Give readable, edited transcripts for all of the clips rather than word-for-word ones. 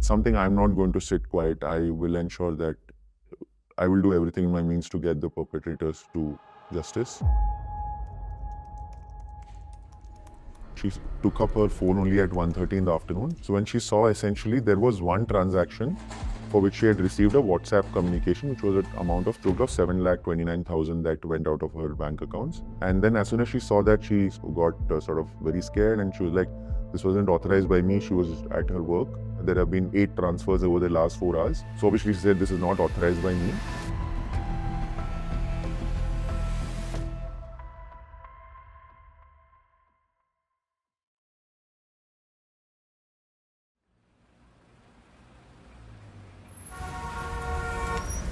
it's something I'm not going to sit quiet. I will ensure that I will do everything in my means to get the perpetrators to justice. She took up her phone only at 1:30 in the afternoon. So when she saw, essentially there was one transaction for which she had received a WhatsApp communication, which was an amount of total of 7,29,000 that went out of her bank accounts. And then as soon as she saw that, she got sort of very scared, and she was like, this wasn't authorized by me. She was at her work. There have been 8 transfers over the last 4 hours. So obviously she said, this is not authorized by me.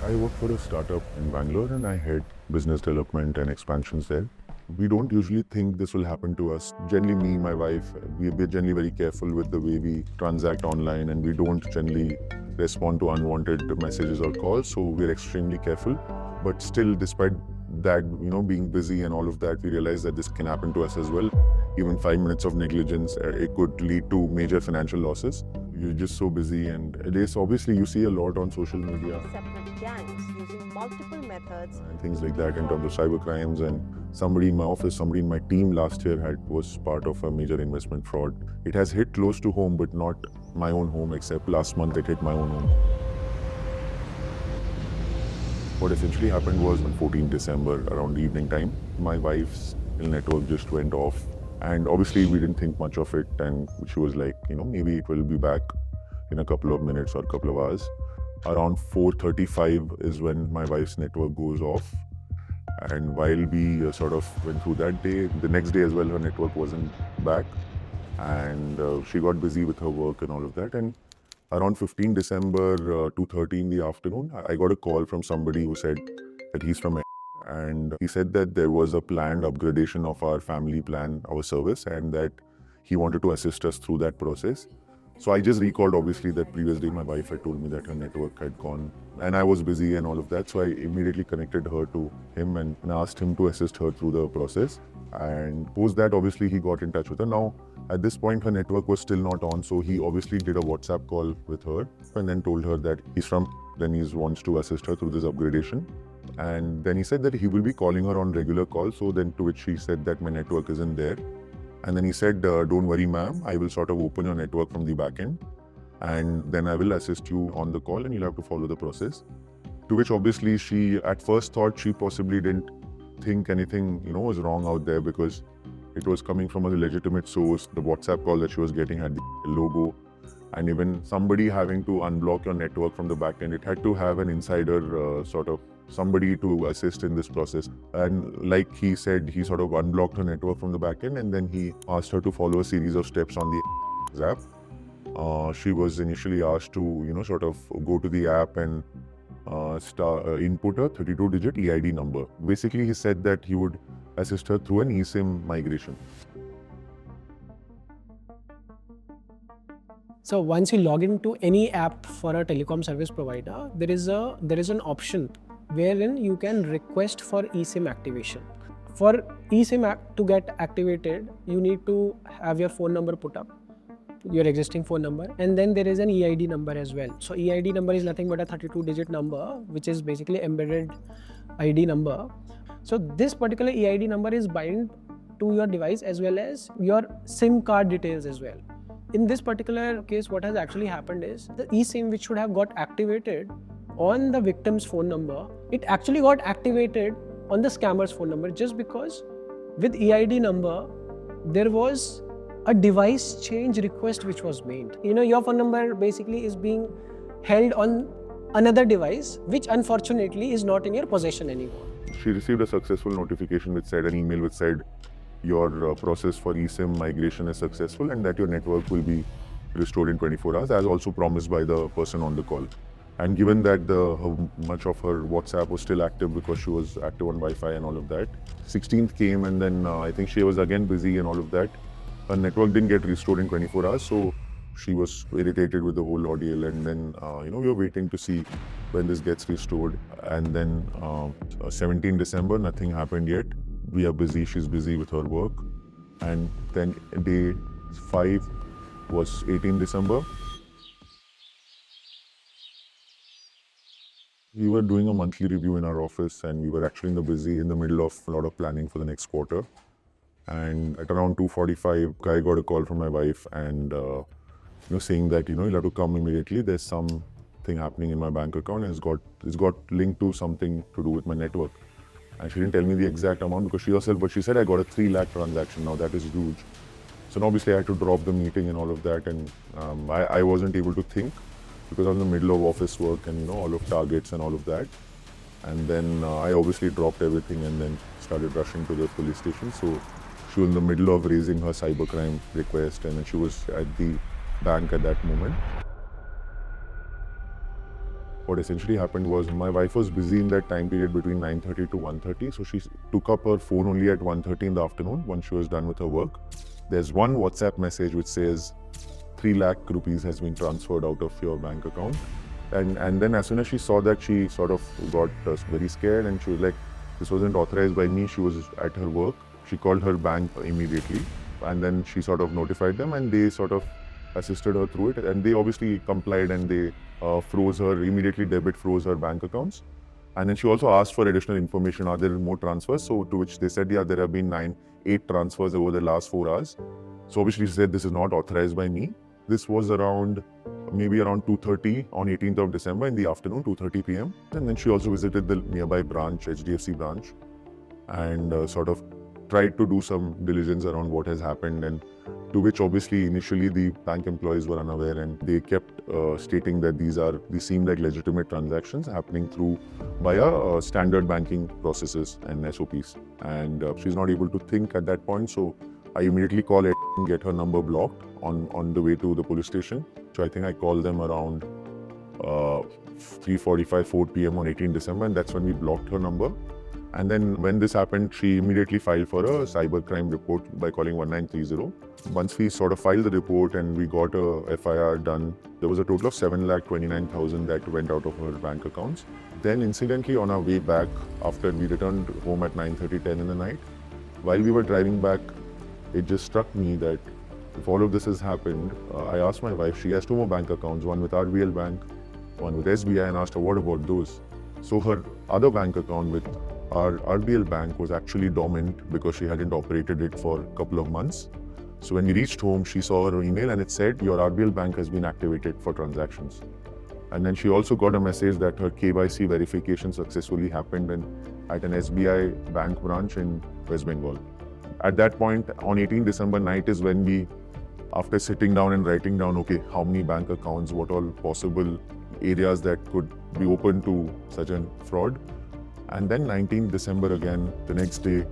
I work for a startup in Bangalore, and I head business development and expansions there. We don't usually think this will happen to us. Generally, me, my wife, we're generally very careful with the way we transact online, and we don't generally respond to unwanted messages or calls, so we're extremely careful. But still, despite that, being busy and all of that, we realize that this can happen to us as well. Even 5 minutes of negligence, it could lead to major financial losses. You're just so busy, and this obviously you see a lot on social media. Separate gangs using multiple methods And things like that in terms of cyber crimes. And somebody in my office, somebody in my team last year was part of a major investment fraud. It has hit close to home, but not my own home, except last month it hit my own home. What essentially happened was on 14th December around evening time, my wife's network just went off. And obviously we didn't think much of it, and she was like, maybe it will be back in a couple of minutes or a couple of hours. Around 4:35 is when my wife's network goes off. And while we sort of went through that day, the next day as well, her network wasn't back. And she got busy with her work and all of that. And around 15 December, 2:30 in the afternoon, I got a call from somebody who said that he's from and he said that there was a planned upgradation of our family plan, our service, and that he wanted to assist us through that process. So I just recalled, obviously, that previous day my wife had told me that her network had gone and I was busy and all of that. So I immediately connected her to him and asked him to assist her through the process. And post that, obviously, he got in touch with her. Now, at this point, her network was still not on. So he obviously did a WhatsApp call with her and then told her that he's from, then he wants to assist her through this upgradation. And then he said that he will be calling her on regular calls. So then to which she said that my network isn't there. And then he said, don't worry, ma'am, I will sort of open your network from the back end, and then I will assist you on the call, and you'll have to follow the process. To which obviously she at first thought she possibly didn't think anything, was wrong out there, because it was coming from a legitimate source. The WhatsApp call that she was getting had the logo, and even somebody having to unblock your network from the back end, it had to have an insider sort of somebody to assist in this process. And like he said, he sort of unblocked her network from the back end, and then he asked her to follow a series of steps on the app. She was initially asked to, sort of go to the app and input a 32-digit EID number. Basically, he said that he would assist her through an eSIM migration. So once you log into any app for a telecom service provider, there is an option wherein you can request for eSIM activation. For eSIM app to get activated, you need to have your phone number put up, your existing phone number, and then there is an EID number as well. So EID number is nothing but a 32-digit number, which is basically embedded ID number. So this particular EID number is bound to your device as well as your SIM card details as well. In this particular case, what has actually happened is the eSIM which should have got activated on the victim's phone number, it actually got activated on the scammer's phone number, just because with EID number, there was a device change request which was made. Your phone number basically is being held on another device, which unfortunately is not in your possession anymore. She received a successful notification which said, an email which said, your process for eSIM migration is successful and that your network will be restored in 24 hours, as also promised by the person on the call. And given that much of her WhatsApp was still active because she was active on Wi-Fi and all of that, 16th came, and then I think she was again busy and all of that. Her network didn't get restored in 24 hours, so she was irritated with the whole ordeal. And then, we were waiting to see when this gets restored. And then 17 December, nothing happened yet. We are busy, she's busy with her work. And then day 5 was 18 December. We were doing a monthly review in our office, and we were actually in the middle of a lot of planning for the next quarter. And at around 2:45, I got a call from my wife, and saying that you'll have to come immediately. There's something happening in my bank account, and it's got linked to something to do with my network. And she didn't tell me the exact amount because but she said I got a 3 lakh transaction. Now that is huge. So obviously I had to drop the meeting and all of that, and I wasn't able to think because I was in the middle of office work and all of targets and all of that. And then I obviously dropped everything and then started rushing to the police station. So she was in the middle of raising her cybercrime request, and she was at the bank at that moment. What essentially happened was my wife was busy in that time period between 9:30 to 1:30, so she took up her phone only at 1:30 in the afternoon once she was done with her work. There's one WhatsApp message which says 3 lakh rupees has been transferred out of your bank account. And then as soon as she saw that, she sort of got very scared, and she was like, this wasn't authorized by me. She was at her work. She called her bank immediately, and then she sort of notified them, and they sort of assisted her through it. And they obviously complied, and they froze her bank accounts. And then she also asked for additional information. Are there more transfers? So to which they said, yeah, there have been 8 transfers over the last 4 hours. So obviously she said, this is not authorized by me. This was maybe around 2:30 on 18th of December in the afternoon, 2:30 p.m. And then she also visited the nearby branch, HDFC branch, and sort of tried to do some diligence around what has happened, and to which obviously initially the bank employees were unaware, and they kept stating that these seem like legitimate transactions happening through via standard banking processes and SOPs. And she's not able to think at that point, so I immediately call it and get her number blocked on the way to the police station. So I think I called them around 3:45, 4 p.m. on 18 December, and that's when we blocked her number. And then when this happened, she immediately filed for a cybercrime report by calling 1930. Once we sort of filed the report and we got a FIR done, there was a total of 7,29,000 that went out of her bank accounts. Then incidentally, on our way back, after we returned home at 9:30, 10 in the night, while we were driving back, it just struck me that if all of this has happened, I asked my wife, she has 2 more bank accounts, one with RBL Bank, one with SBI, and asked her, what about those? So her other bank account with our RBL Bank was actually dormant because she hadn't operated it for a couple of months. So when we reached home, she saw her email and it said, your RBL Bank has been activated for transactions. And then she also got a message that her KYC verification successfully happened at an SBI bank branch in West Bengal. At that point, on 18 December night is when we, after sitting down and writing down, okay, how many bank accounts, what all possible areas that could be open to such a fraud. And then 19th December again, the next day,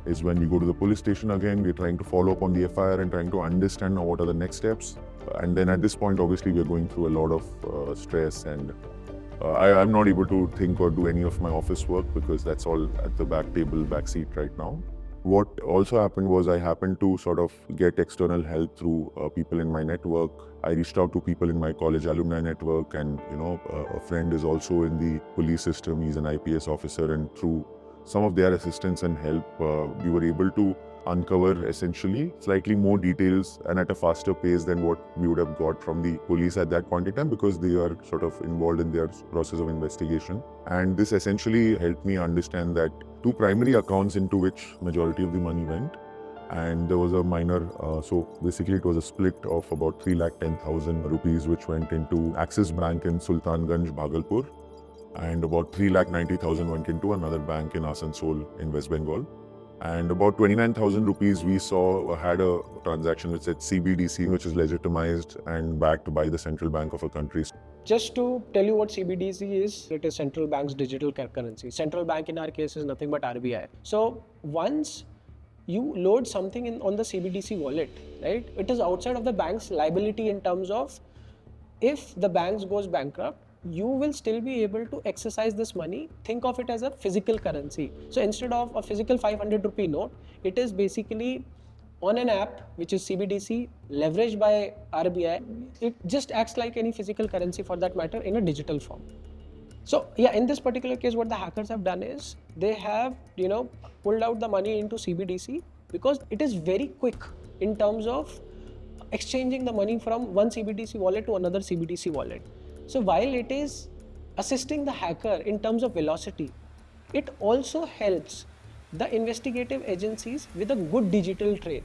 is when we go to the police station again. We're trying to follow up on the FIR and trying to understand what are the next steps. And then at this point, obviously, we're going through a lot of stress, and I'm not able to think or do any of my office work because that's all at the back seat right now. What also happened was I happened to sort of get external help through people in my network. I reached out to people in my college alumni network, and a friend is also in the police system. He's an IPS officer, and through some of their assistance and help, we were able to uncover essentially slightly more details and at a faster pace than what we would have got from the police at that point in time, because they are sort of involved in their process of investigation. And this essentially helped me understand that 2 primary accounts into which majority of the money went, and there was a minor, so basically it was a split of about 3,10,000 rupees which went into Axis Bank in Sultanganj, Bhagalpur, and about 3,90,000 went into another bank in Asansol in West Bengal. And about 29,000 rupees we saw had a transaction which said CBDC, which is legitimized and backed by the central bank of a country. Just to tell you what CBDC is, it is central bank's digital currency. Central bank in our case is nothing but RBI. So once you load something on the CBDC wallet, right, it is outside of the bank's liability in terms of if the bank goes bankrupt, you will still be able to exercise this money. Think of it as a physical currency. So instead of a physical 500 rupee note, it is basically on an app which is CBDC, leveraged by RBI. It just acts like any physical currency for that matter in a digital form. So yeah, in this particular case, what the hackers have done is they have pulled out the money into CBDC because it is very quick in terms of exchanging the money from one CBDC wallet to another CBDC wallet. So while it is assisting the hacker in terms of velocity. It also helps the investigative agencies with a good digital trail.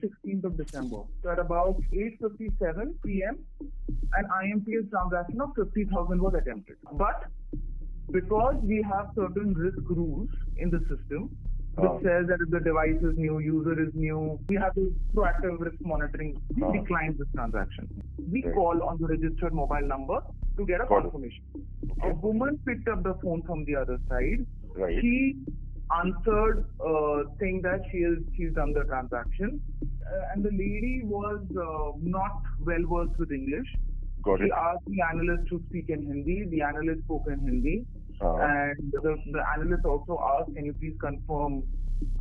16th of December. So at about 8:57 p.m., an IMPS transaction of 50,000 was attempted. But because we have certain risk rules in the system, which says that if the device is new, user is new, we have to proactive risk monitoring. We declined this transaction. We call on the registered mobile number to get a confirmation. A woman picked up the phone from the other side. Right. She answered saying that she's done the transaction, and the lady was not well versed with English. Got She it. asked the analyst to speak in Hindi. The analyst spoke in Hindi. And the analyst also asked, can you please confirm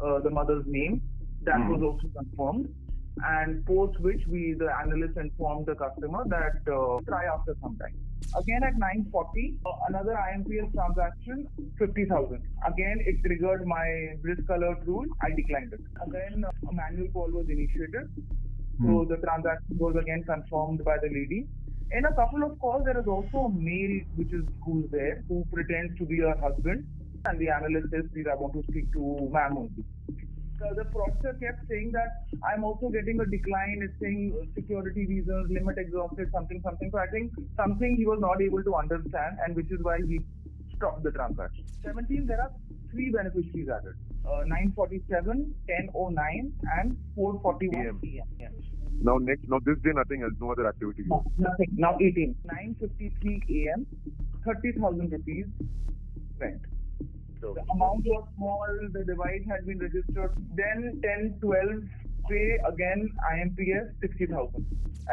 the mother's name? That was also confirmed. And post which the analyst informed the customer that try after some time. Again at 9:40, another IMPS transaction, 50,000. Again, it triggered my risk alert rule. I declined it. Again, a manual call was initiated. So the transaction was again confirmed by the lady. In a couple of calls, there is also a male who's there who pretends to be her husband, and the analyst says, "Please, I want to speak to ma'am only." The fraudster kept saying that I'm also getting a decline. It's saying security reasons, limit exhausted, something. So I think something he was not able to understand, and which is why he stopped the transaction. 17, there are 3 beneficiaries added: 9:47, 10:09, and 4:41 p.m. Yeah. Now this day nothing else, no other activity. No, nothing. Now 18. 9:53 a.m. 30,000 rupees spent. The amount was small, the device had been registered. Then 10:12 pay again IMPS 60,000.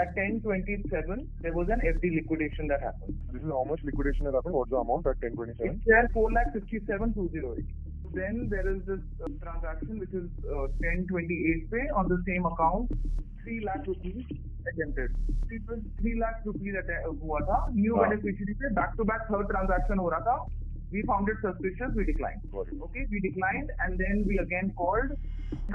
At 10:27 there was an FD liquidation that happened. This is how much liquidation has happened? What's the amount at 10:27? It's there 4,57,208. Then there is this transaction which is 10:28 pay on the same account, 3 lakh rupees attempted. It was 3 lakh rupees हुआ था. New beneficiary पे back to back third transaction हो रहा था. We found it suspicious, we declined. Okay, we declined, and then we again called.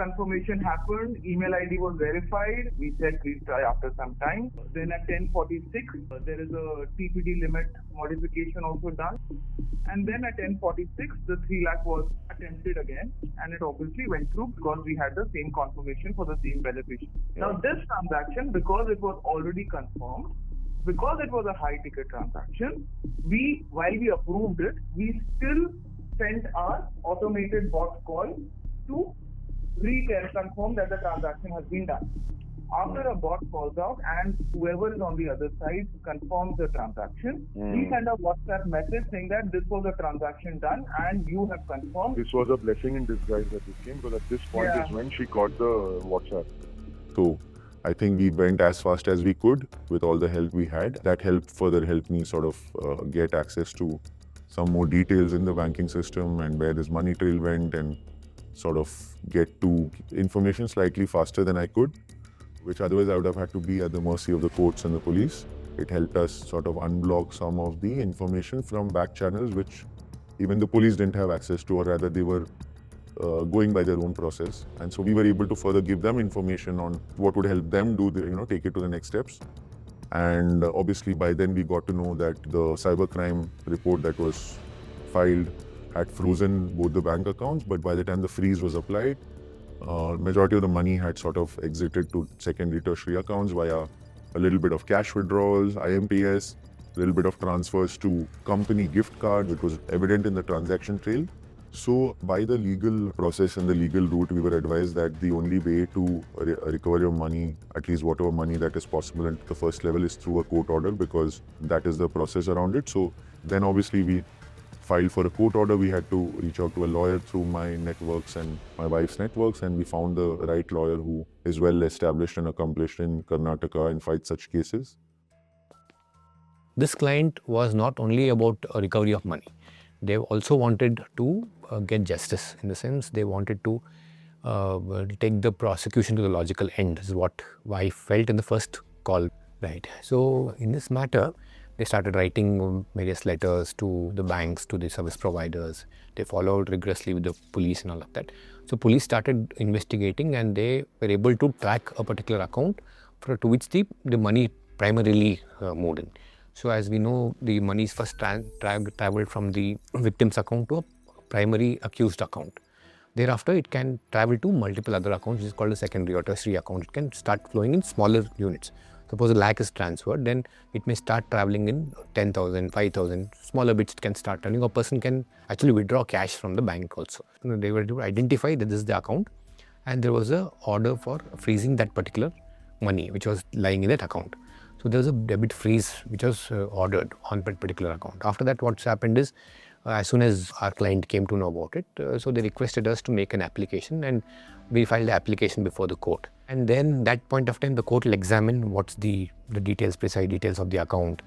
Confirmation happened, email ID was verified. We said please try after some time. Then at 10:46, there is a TPD limit modification also done. And then at 10:46, the 3 lakh was attempted again, and it obviously went through because we had the same confirmation for the same beneficiary. Now this transaction, because it was already confirmed, because it was a high ticket transaction, while we approved it, we still sent our automated bot call to confirm that the transaction has been done. After a bot calls out and whoever is on the other side confirms the transaction, we send a WhatsApp message saying that this was a transaction done and you have confirmed. This was a blessing in disguise that this came, because at this point is when she got the WhatsApp. So I think we went as fast as we could with all the help we had. That further helped me sort of get access to some more details in the banking system and where this money trail went, and sort of get to information slightly faster than I could, which otherwise I would have had to be at the mercy of the courts and the police. It helped us sort of unblock some of the information from back channels, which even the police didn't have access to, or rather they were going by their own process. And so we were able to further give them information on what would help them take it to the next steps. And obviously by then we got to know that the cybercrime report that was filed had frozen both the bank accounts, but by the time the freeze was applied, majority of the money had sort of exited to secondary, tertiary accounts via a little bit of cash withdrawals, IMPS, a little bit of transfers to company gift cards, which was evident in the transaction trail. So by the legal process and the legal route, we were advised that the only way to recover your money, at least whatever money that is possible at the first level, is through a court order, because that is the process around it. So then obviously we filed for a court order. We had to reach out to a lawyer through my networks and my wife's networks, and we found the right lawyer who is well established and accomplished in Karnataka and fights such cases. This client was not only about a recovery of money. They also wanted to get justice, in the sense they wanted to take the prosecution to the logical end. This is what I felt in the first call. Right. So in this matter, they started writing various letters to the banks, to the service providers. They followed rigorously with the police and all of that. So police started investigating, and they were able to track a particular account to which the money primarily moved in. So as we know, the money is first traveled from the victim's account to a primary accused account. Thereafter, it can travel to multiple other accounts, which is called a secondary or tertiary account. It can start flowing in smaller units. Suppose a lakh is transferred, then it may start traveling in 10,000, 5,000, smaller bits it can start turning. A person can actually withdraw cash from the bank also. They were to identify that this is the account, and there was a order for freezing that particular money which was lying in that account. So there was a debit freeze which was ordered on that particular account. After that, what's happened is, as soon as our client came to know about it, so they requested us to make an application, and we filed the application before the court. And then that point of time, the court will examine what's the details, precise details of the account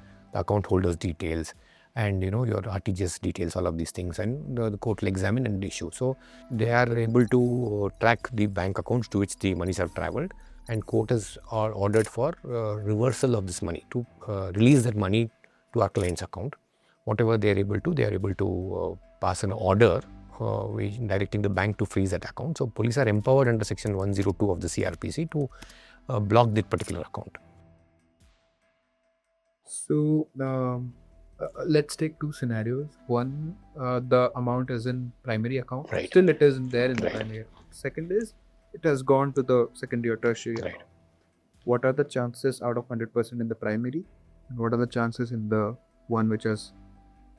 holder's details, and your RTGS details, all of these things, and the court will examine and issue. So they are able to track the bank accounts to which the monies have travelled, and court has ordered for reversal of this money, to release that money to our client's account. Whatever they are able to pass an order directing the bank to freeze that account. So police are empowered under section 102 of the CRPC to block that particular account. So let's take two scenarios. One, the amount is in primary account. Right. Still it is there in the Right. primary account. Second is, it has gone to the secondary or tertiary Right. account. What are the chances out of 100% in the primary? And what are the chances in the one which has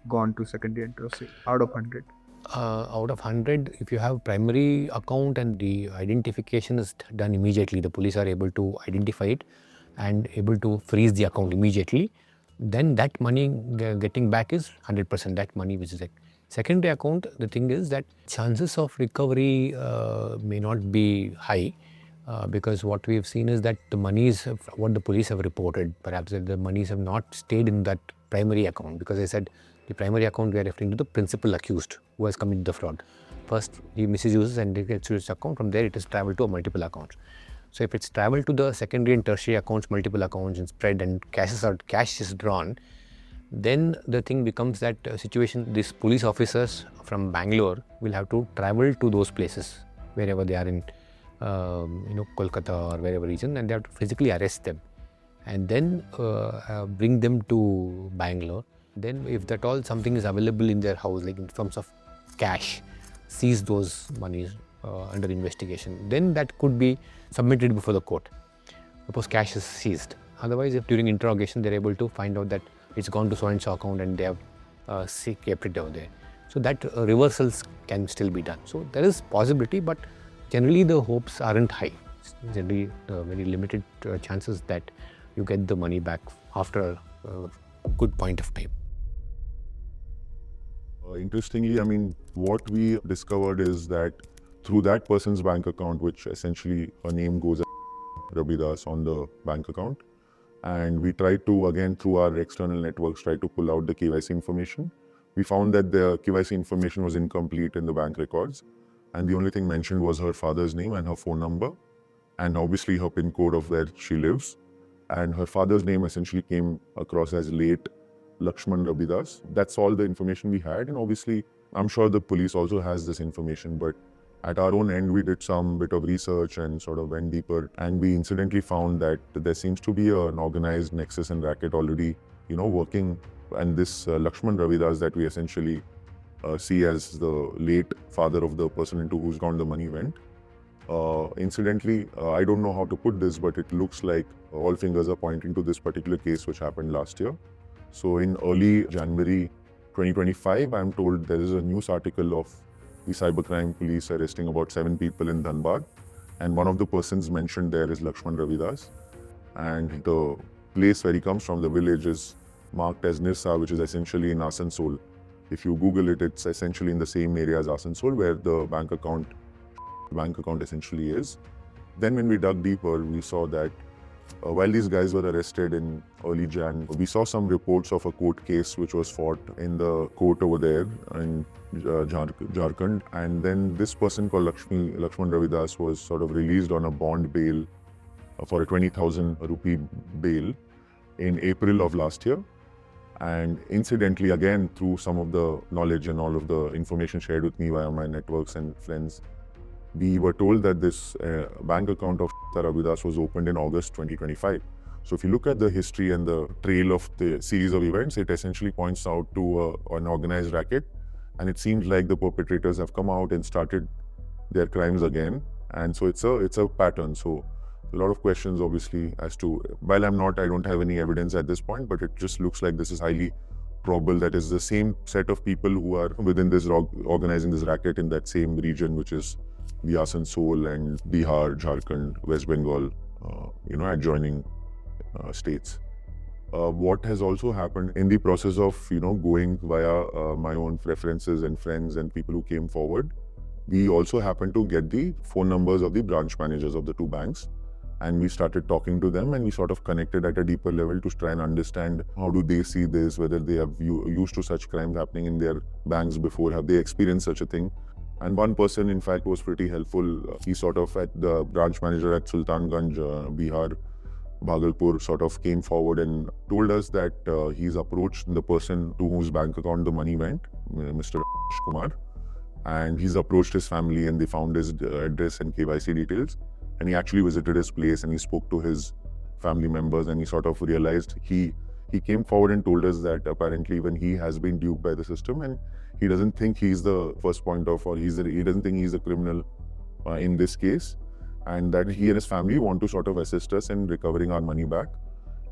gone to secondary and tertiary out of 100? Out of 100, if you have primary account and the identification is done immediately, the police are able to identify it and able to freeze the account immediately, then that money getting back is 100%, that money which is like secondary account. The thing is that chances of recovery may not be high, because what we have seen is that the monies, what the police have reported, perhaps that the monies have not stayed in that primary account, because I said the primary account, we are referring to the principal accused who has committed the fraud. First, he misuses and gets to his account. From there, it is travelled to multiple accounts. So if it's travelled to the secondary and tertiary accounts, multiple accounts, and spread, and cash is drawn, then the thing becomes that situation. These police officers from Bangalore will have to travel to those places wherever they are in, Kolkata or wherever region, and they have to physically arrest them, and then bring them to Bangalore. Then if that all something is available in their house, like in terms of cash, seize those monies under investigation, then that could be submitted before the court. Suppose cash is seized. Otherwise, if during interrogation they're able to find out that it's gone to so and so account and they have kept it over there, so that reversals can still be done. So there is possibility, but generally the hopes aren't high. Generally, very limited chances that you get the money back after a good point of time. Interestingly, I mean, what we discovered is that through that person's bank account, which essentially a name goes as Rabidas on the bank account, and we tried to, again, through our external networks, try to pull out the KYC information. We found that the KYC information was incomplete in the bank records, and the only thing mentioned was her father's name and her phone number, and obviously her PIN code of where she lives. And her father's name essentially came across as late Lakshman Rabidas. That's all the information we had, and obviously I'm sure the police also has this information, but at our own end we did some bit of research and sort of went deeper, and we incidentally found that there seems to be an organized nexus and racket already working, and this Lakshman Rabidas that we essentially see as the late father of the person into whose account the money went. Incidentally, I don't know how to put this, but it looks like all fingers are pointing to this particular case which happened last year. So in early January 2025, I'm told there is a news article of the cybercrime police arresting about 7 people in Dhanbad, and one of the persons mentioned there is Lakshman Ravidas, and the place where he comes from, the village, is marked as Nirsa, which is essentially in Asansol. If you Google it, it's essentially in the same area as Asansol where the bank account essentially is. Then when we dug deeper, we saw that while these guys were arrested in early Jan, we saw some reports of a court case which was fought in the court over there in Jharkhand, and then this person called Lakshman Ravidas was sort of released on a bond bail for a 20,000 rupee bail in April of last year. And incidentally, again, through some of the knowledge and all of the information shared with me via my networks and friends, we were told that this bank account of Ravidas was opened in August 2025. So if you look at the history and the trail of the series of events, it essentially points out to an organized racket, and it seems like the perpetrators have come out and started their crimes again. And so it's a pattern. So a lot of questions, obviously, as to, while I don't have any evidence at this point, but it just looks like this is highly probable that is the same set of people who are within this organizing this racket in that same region, which is the Asansol and Bihar, Jharkhand, West Bengal, adjoining states. What has also happened in the process of going via my own preferences and friends and people who came forward, we also happened to get the phone numbers of the branch managers of the two banks, and we started talking to them, and we sort of connected at a deeper level to try and understand how do they see this, whether they have used to such crimes happening in their banks before, have they experienced such a thing. And one person, in fact, was pretty helpful. He sort of, at the branch manager at Sultanganj, Bihar, Bhagalpur, sort of came forward and told us that he's approached the person to whose bank account the money went, Mr. Kumar, and he's approached his family, and they found his address and KYC details. And he actually visited his place, and he spoke to his family members, and he sort of realized he came forward and told us that apparently when he has been duped by the system, and he doesn't think he's the first point of, or he doesn't think he's a criminal in this case, and that he and his family want to sort of assist us in recovering our money back,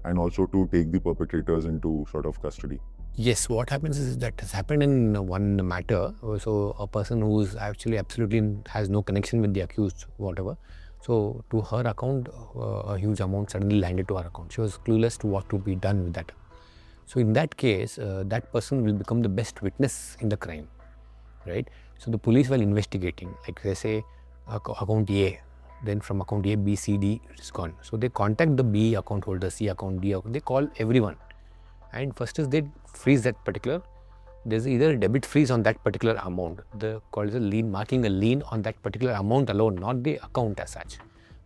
and also to take the perpetrators into sort of custody. Yes, what happens is that has happened in one matter. So a person who's actually absolutely has no connection with the accused, whatever. So to her account, a huge amount suddenly landed to her account. She was clueless to what to be done with that. So in that case, that person will become the best witness in the crime, right? So the police while investigating, like they say account A, then from account A, B, C, D is gone. So they contact the B account holder, C account, D account, they call everyone. And first is they freeze that particular, there's either a debit freeze on that particular amount, the called as a lien, marking a lien on that particular amount alone, not the account as such,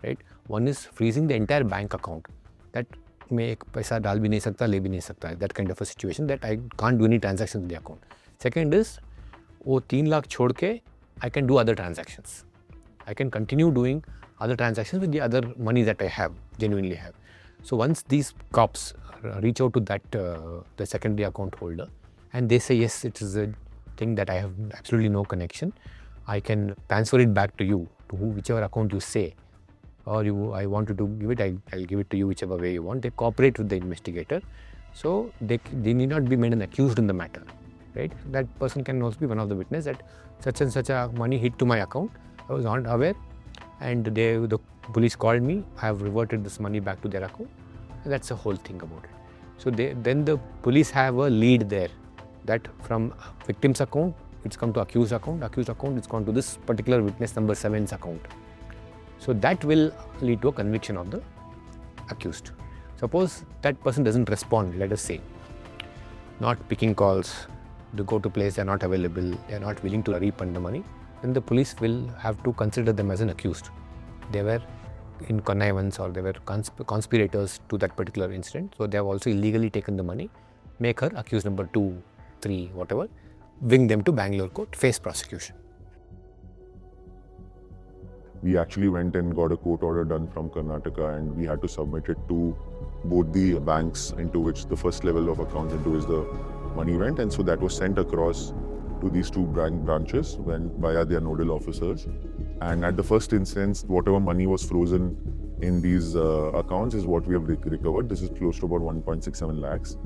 right? One is freezing the entire bank account, that मैं एक पैसा डाल भी नहीं सकता, ले भी नहीं सकता, that kind of a situation that I can't do any transactions with the account. Second is, वो 3 लाख छोड़ के I can do other transactions. I can continue doing other transactions with the other money that I have, genuinely have. So once these cops reach out to that the secondary account holder, and they say, yes, it is a thing that I have absolutely no connection, I can transfer it back to you, to whichever account you say, or I want you to give it, I'll give it to you whichever way you want. They cooperate with the investigator, so they need not be made an accused in the matter, right? That person can also be one of the witness that such and such a money hit to my account, I was not aware, and the police called me, I have reverted this money back to their account, and that's the whole thing about it. So then the police have a lead there, that from victim's account, it's come to accused account, it's gone to this particular witness number 7's account. So that will lead to a conviction of the accused. Suppose that person doesn't respond, let us say, not picking calls, they go to place, they're not available, they're not willing to refund the money, then the police will have to consider them as an accused. They were in connivance or they were conspirators to that particular incident, so they have also illegally taken the money, make her accused number 2, 3, whatever, bring them to Bangalore court, face prosecution. We actually went and got a court order done from Karnataka, and we had to submit it to both the banks into which the first level of accounts into which the money went, and so that was sent across to these two branches via their nodal officers. And at the first instance, whatever money was frozen in these accounts is what we have recovered. This is close to about 1.67 lakhs,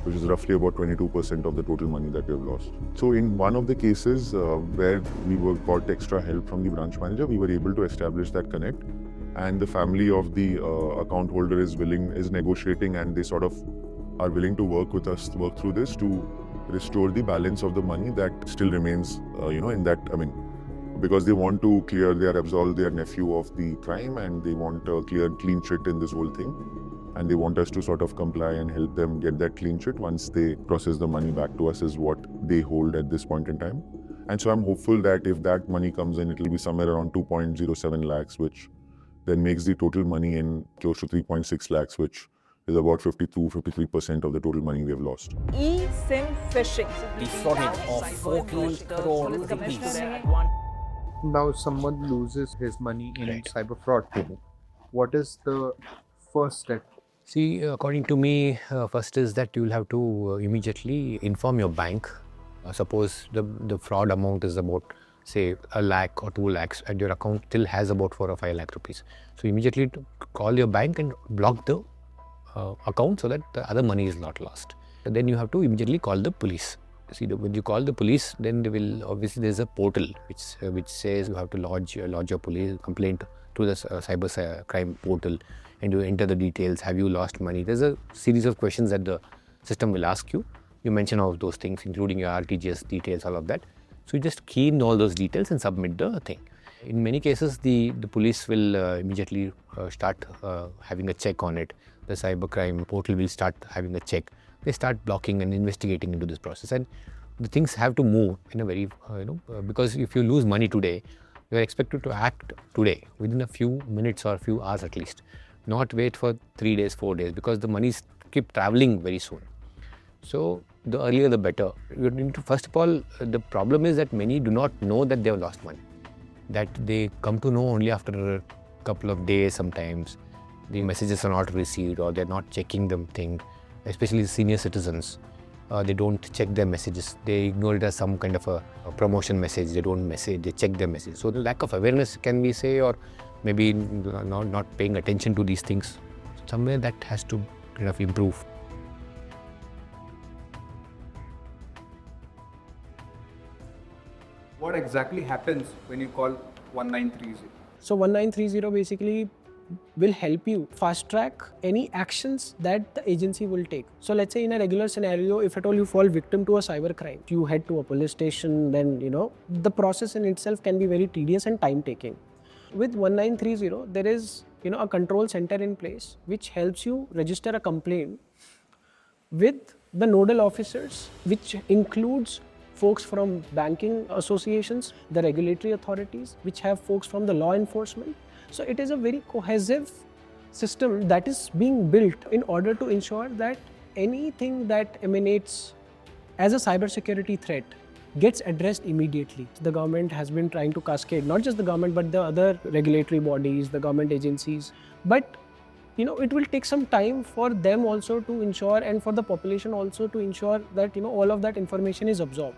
which is roughly about 22% of the total money that we have lost. So in one of the cases where we got extra help from the branch manager, we were able to establish that connect, and the family of the account holder is negotiating, and they sort of are willing to work with us, work through this to restore the balance of the money that still remains, in that, because they want to absolve their nephew of the crime, and they want a clean sheet in this whole thing. And they want us to sort of comply and help them get that clean sheet once they process the money back to us, is what they hold at this point in time. And so I'm hopeful that if that money comes in, it will be somewhere around 2.07 lakhs, which then makes the total money in close to 3.6 lakhs, which is about 52-53% of the total money we have lost. eSIM phishing. Defrauding of 14 crore rupees. Now someone loses his money in cyber fraud. What is the first step? See, according to me, first is that you will have to immediately inform your bank. Suppose the fraud amount is about, say, 1 lakh or 2 lakhs, and your account still has about 4 or 5 lakh rupees. So immediately to call your bank and block the account so that the other money is not lost. And then you have to immediately call the police. See, when you call the police, then they will obviously there's a portal which says you have to lodge your police complaint to the cyber crime portal, and you enter the details. Have you lost money? There's a series of questions that the system will ask you. You mention all of those things, including your RTGS details, all of that. So you just key in all those details and submit the thing. In many cases, the police will immediately start having a check on it. The cybercrime portal will start having a check. They start blocking and investigating into this process, and the things have to move in a very because if you lose money today, you are expected to act today within a few minutes or a few hours at least, not wait for 3 days, 4 days, because the monies keep traveling very soon. So the earlier the better. You need to, first of all, the problem is that many do not know that they have lost money, that they come to know only after a couple of days. Sometimes the messages are not received, or they're not checking the thing, especially senior citizens. They don't check their messages. They ignore it as some kind of a promotion message. They don't message, they check their message. So the lack of awareness, can we say, or maybe not paying attention to these things. Somewhere that has to kind of improve. What exactly happens when you call 1930? So 1930 basically will help you fast track any actions that the agency will take. So let's say in a regular scenario, if at all you fall victim to a cyber crime, you head to a police station, then the process in itself can be very tedious and time taking. With 1930, there is a control center in place which helps you register a complaint with the nodal officers, which includes folks from banking associations, the regulatory authorities, which have folks from the law enforcement. So it is a very cohesive system that is being built in order to ensure that anything that emanates as a cybersecurity threat gets addressed immediately. The government has been trying to cascade, not just the government, but the other regulatory bodies, the government agencies. But it will take some time for them also to ensure, and for the population also to ensure that all of that information is absorbed.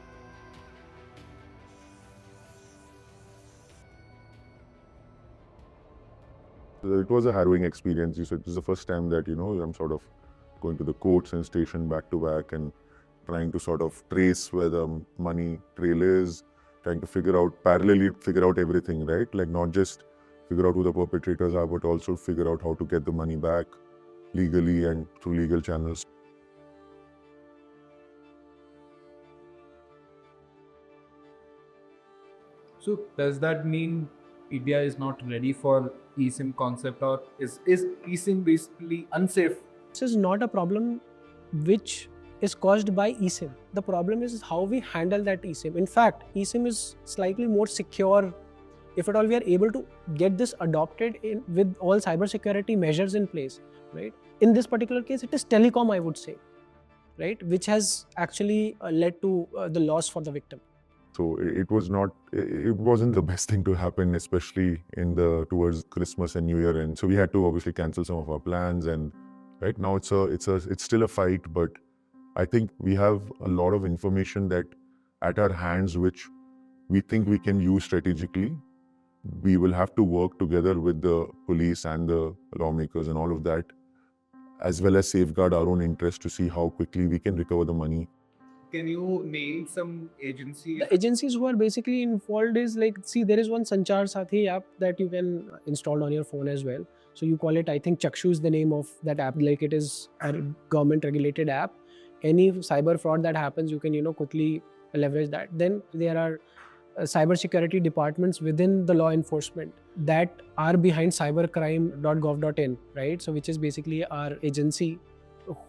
It was a harrowing experience. You said it was the first time that I'm sort of going to the courts and station back to back and trying to sort of trace where the money trail is, trying to parallelly figure out everything, right? Like not just figure out who the perpetrators are, but also figure out how to get the money back legally and through legal channels. So does that mean India is not ready for eSIM concept, or is eSIM basically unsafe? This is not a problem which is caused by eSIM. The problem is how we handle that eSIM. In fact, eSIM is slightly more secure if at all we are able to get this adopted with all cybersecurity measures in place, right? In this particular case, it is telecom, I would say, right, which has actually led to the loss for the victim. So it wasn't the best thing to happen, especially towards Christmas and New Year, and so we had to obviously cancel some of our plans. And right now it's still a fight, but I think we have a lot of information that at our hands, which we think we can use strategically. We will have to work together with the police and the lawmakers and all of that, as well as safeguard our own interest to see how quickly we can recover the money. Can you name some agency? The agencies who are basically involved is there is one Sanchar Sathi app that you can install on your phone as well. So you call it, I think Chakshu is the name of that app. Like it is a government regulated app. Any cyber fraud that happens, you can quickly leverage that. Then there are cybersecurity departments within the law enforcement that are behind cybercrime.gov.in, right? So which is basically our agency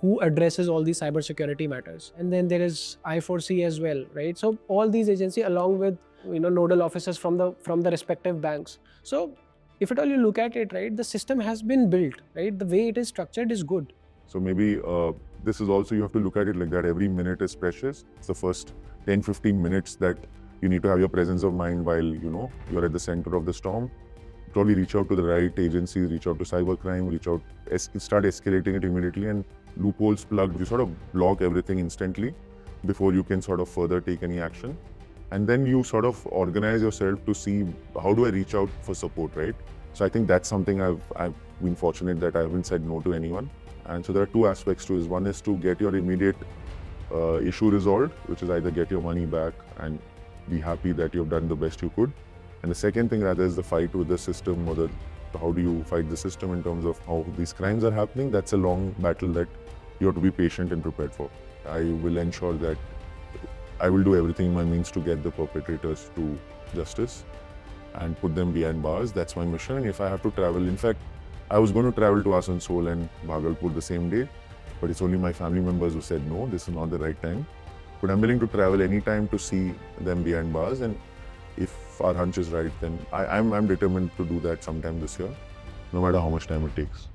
who addresses all these cybersecurity matters. And then there is I4C as well, right? So all these agencies along with nodal officers from the respective banks. So if at all you look at it, right, the system has been built, right? The way it is structured is good. So maybe this is also, you have to look at it like that. Every minute is precious. It's the first 10-15 minutes that you need to have your presence of mind while you're at the center of the storm. probably reach out to the right agencies, reach out to cybercrime, start escalating it immediately, and loopholes plugged. You sort of block everything instantly before you can sort of further take any action. And then you sort of organize yourself to see how do I reach out for support, right? So I think that's something I've been fortunate that I haven't said no to anyone. And so there are two aspects to it. One is to get your immediate issue resolved, which is either get your money back and be happy that you've done the best you could. And the second thing rather is the fight with the system, or how do you fight the system in terms of how these crimes are happening. That's a long battle that you have to be patient and prepared for. I will ensure that I will do everything in my means to get the perpetrators to justice and put them behind bars. That's my mission. And if I have to travel, in fact, I was going to travel to Asansol and Bhagalpur the same day, but it's only my family members who said no, this is not the right time. But I'm willing to travel anytime to see them behind bars, and if our hunch is right, then I'm determined to do that sometime this year, no matter how much time it takes.